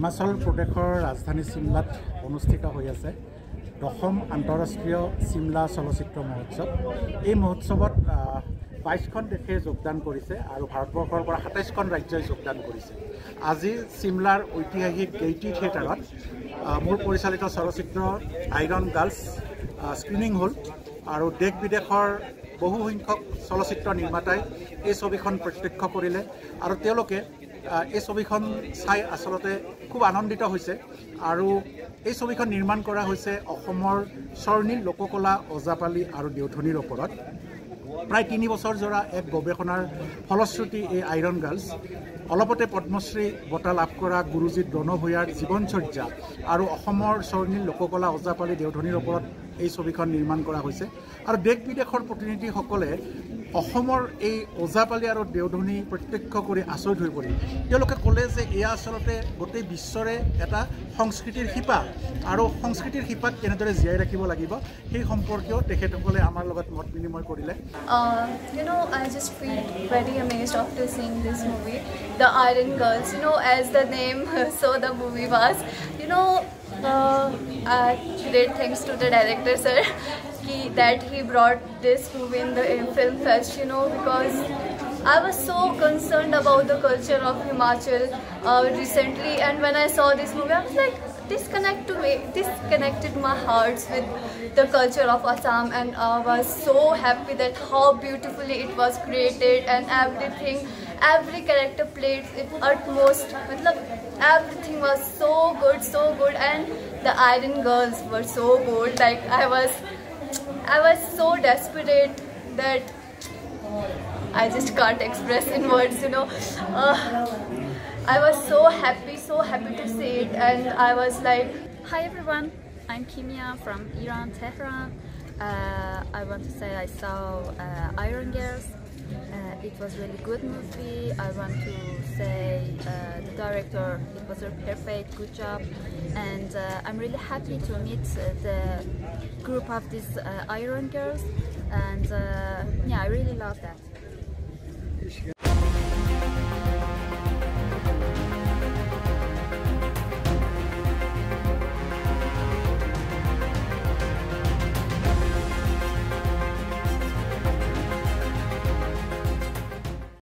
হিমাচল প্ৰদেশৰ ৰাজধানী চিমলাত অনুষ্ঠিত হৈ আছে দশম আন্তঃৰাষ্ট্ৰীয় চিমলা চলচ্চিত্ৰ মহোৎসৱ। এই মহোৎসৱত 22খন দেশে যোগদান কৰিছে আৰু ভাৰতবৰ্ষৰ পৰা 27খন ৰাজ্যই যোগদান কৰিছে। আজি চিমলাৰ ঐতিহাসিক গেইটি থিয়েটাৰত মোৰ পৰিচালিত চলচ্চিত্ৰ আইৰণ গাৰ্লছ স্ক্ৰিনিং হ'ল আৰু দেশ বিদেশৰ বহু সংখ্যক চলচ্চিত্ৰ নিৰ্মাতাই এই ছবিখন প্ৰত্যক্ষ কৰিলে আৰু তেওঁলোকে এই ছবিখন চাই আচলতে খুব আনন্দিত হৈছে আৰু এই ছবিখন নিৰ্মাণ কৰা হৈছে অসমৰ স্বৰ্ণীল লোককলা ওজাপালি আৰু দেউধনীৰ ওপৰত। প্ৰায় 3 বছৰ জোৰা এক গৱেষণাৰ ফলশ্ৰুতি এই আইৰণ গাৰ্লছ অলপতে পদ্মশ্ৰী বঁটা লাভ কৰা গুৰুজী দ্ৰোণ ভূঞাৰ জীৱনচৰ্যা আৰু অসমৰ স্বৰ্ণীল লোককলা ওজাপালি দেউধনীৰ ওপৰত এই ছবিখন নিৰ্মাণ কৰা হৈছে আৰু দেশ বিদেশৰ প্ৰতিনিধিসকলে অসমৰ এই ওজাপালি আৰু দেউধনী প্ৰত্যক্ষ কৰি আচৰিত হৈ পৰিল। তেওঁলোকে ক'লে যে এয়া আচলতে গোটেই বিশ্বৰে এটা সংস্কৃতিৰ শিপা আৰু সংস্কৃতিৰ শিপাক কেনেদৰে জীয়াই ৰাখিব লাগিব সেই সম্পৰ্কেও তেখেতসকলে আমাৰ লগত মত বিনিময় কৰিলে। You know, I just feel very amazed after seeing this movie, The Iron Girls. You know, as the name so the movie was, you know, great thanks to the director sir that he brought this movie in the film fest, you know, because I was so concerned about the culture of Himachal recently, and when I saw this movie I was like, this connected my hearts with the culture of Assam, and I was so happy that how beautifully it was created and everything, every character played its utmost. Everything was so good, and the Iron Girls were so good. Like I was so desperate that I just can't express in words, you know. I was so happy to see it, and I was like, hi everyone, I'm Kimia from Iran, Tehran. I want to say I saw Iron Girls. It was really good movie. I want to say the director, it was a perfect, good job, and I'm really happy to meet the group of these Iron Girls, and yeah, I really love that.